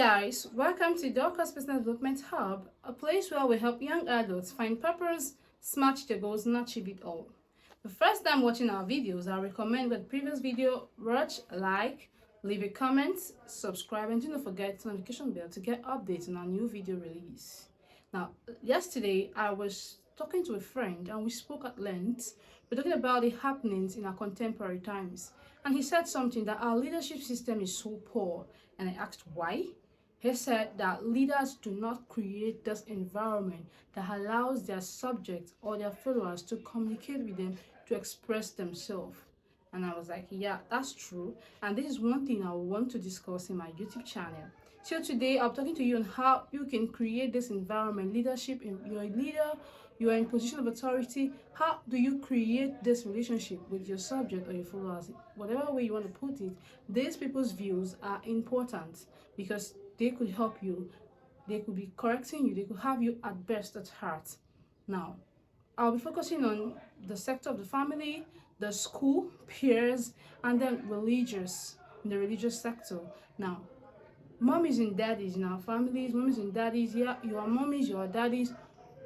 guys, welcome to Dorcas Personal Development Hub, a place where we help young adults find purpose, smash their goals, and achieve it all. The first time watching our videos, I recommend the previous video, watch, like, leave a comment, subscribe, and do not forget the notification bell to get updates on our new video release. Now, yesterday I was talking to a friend and we spoke at length. We're talking about the happenings in our contemporary times. And he said something that our leadership system is so poor. And I asked why. He said that leaders do not create this environment that allows their subjects or their followers to communicate with them, to express themselves. And I was like, yeah, that's true. And this is one thing I want to discuss in my YouTube channel. So today I'm talking to you on how you can create this environment, leadership. You're a leader, you are in position of authority. How do you create this relationship with your subject or your followers? Whatever way you want to put it, these people's views are important because they could help you, they could be correcting you, they could have you at best at heart. Now, I'll be focusing on the sector of the family, the school, peers, and then in the religious sector. Now, mommies and daddies in our families, mommies and daddies, yeah, you are mommies, you are daddies,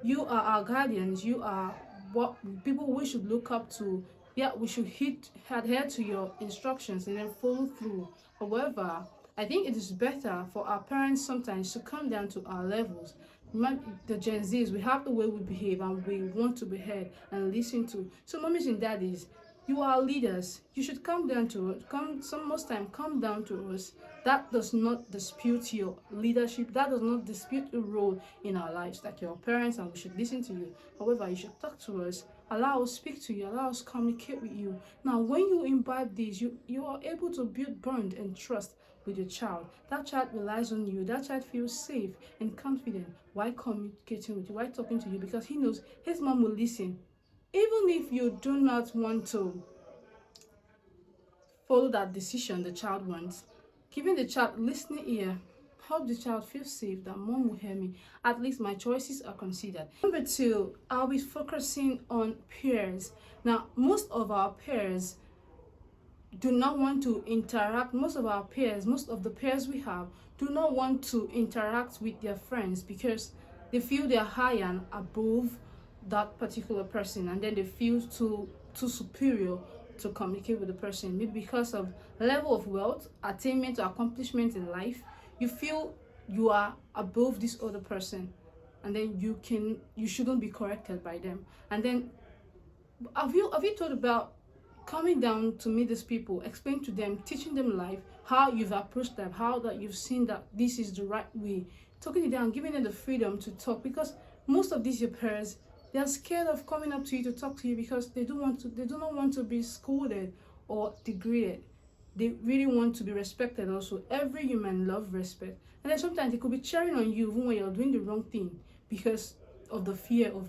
you are our guardians, you are what people we should look up to. Yeah, we should adhere to your instructions and then follow through. However, I think it is better for our parents sometimes to come down to our levels. The Gen Zs, we have the way we behave and we want to be heard and listened to. So mommies and daddies, you are leaders. You should come down to us. Most time come down to us. That does not dispute your leadership. That does not dispute your role in our lives, like your parents, and we should listen to you. However, you should talk to us. Allow us speak to you. Allow us communicate with you. Now, when you imbibe this, you are able to build bond and trust with your child. That child relies on you. That child feels safe and confident while communicating with you, while talking to you, because he knows his mom will listen. Even if you do not want to follow that decision the child wants, giving the child listening ear help the child feel safe that mom will hear me. At least my choices are considered. Number two, I'll be focusing on peers. Now, most of our peers do not want to interact. Most of the peers we have do not want to interact with their friends because they feel they're higher and above that particular person, and then they feel too superior to communicate with the person. Maybe because of level of wealth, attainment, or accomplishment in life, you feel you are above this other person, and then you shouldn't be corrected by them. And then have you thought about coming down to meet these people, explain to them, teaching them life, how you've approached them, how that you've seen that this is the right way, talking to them, giving them the freedom to talk, because most of these your peers, they are scared of coming up to you to talk to you because they do not want to be scolded or degraded. They really want to be respected also. Every human loves respect. And then sometimes they could be cheering on you even when you're doing the wrong thing because of the fear of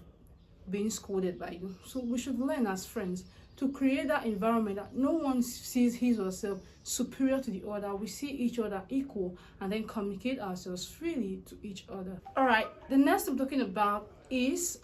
being scolded by you. So we should learn as friends to create that environment that no one sees his or herself superior to the other. We see each other equal and then communicate ourselves freely to each other. All right, the next I'm talking about is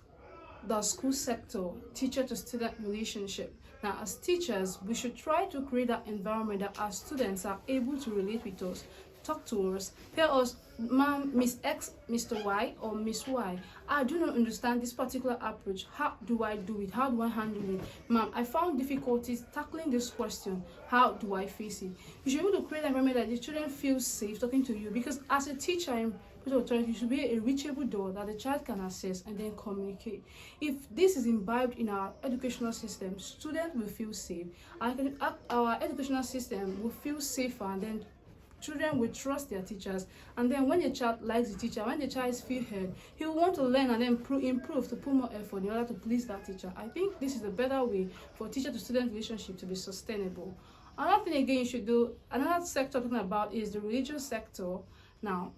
the school sector, teacher to student relationship. Now, as teachers, we should try to create that environment that our students are able to relate with us, talk to us, tell us, ma'am, Miss X, Mr. Y, or Miss Y, I do not understand this particular approach. How do I do it? How do I handle it? Ma'am, I found difficulties tackling this question. How do I face it? You should be able to create an environment that the children feel safe talking to you, because as a teacher in authority, you should be a reachable door that the child can access and then communicate. If this is imbibed in our educational system, students will feel safe. Our educational system will feel safer, and then children will trust their teachers. And then when the child likes the teacher, when the child feels heard, he will want to learn and then improve, to put more effort in order to please that teacher. I think this is a better way for teacher to student relationship to be sustainable. Another thing again you should do, another sector talking about is the religious sector. Now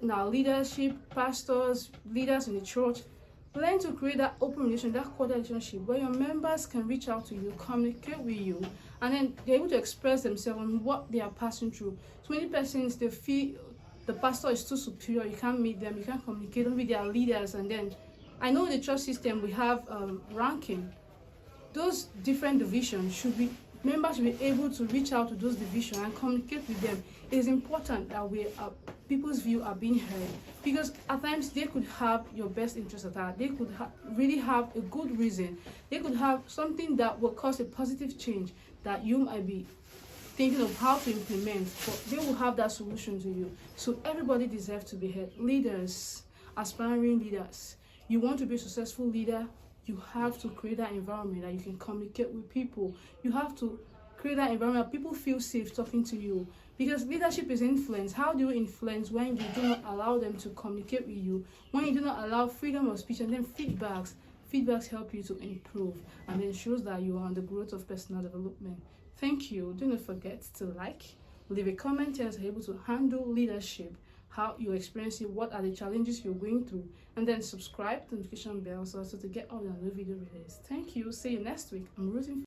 leadership, pastors, leaders in the church, learn to create that open relationship, that cordial relationship where your members can reach out to you, communicate with you, and then they're able to express themselves on what they are passing through. So many persons, they feel the pastor is too superior, you can't meet them, you can't communicate with their leaders. And then I know in the church system we have ranking. Those different divisions should be members should be able to reach out to those divisions and communicate with them. It is important that people's view are being heard, because at times they could have your best interest at heart. They could really have a good reason. They could have something that will cause a positive change that you might be thinking of how to implement, but they will have that solution to you. So everybody deserves to be heard. Leaders, aspiring leaders, you want to be a successful leader, you have to create that environment that you can communicate with people. You have to create that environment that people feel safe talking to you, because leadership is influence. How do you influence when you do not allow them to communicate with you, when you do not allow freedom of speech? And then feedbacks help you to improve, and then shows that you are on the growth of personal development. Thank you. Do not forget to like, leave a comment, tell us how you're able to handle leadership, how you experience it, what are the challenges you're going through, and then subscribe to the notification bell so to get all the new video released. Thank you. See you next week. I'm rooting for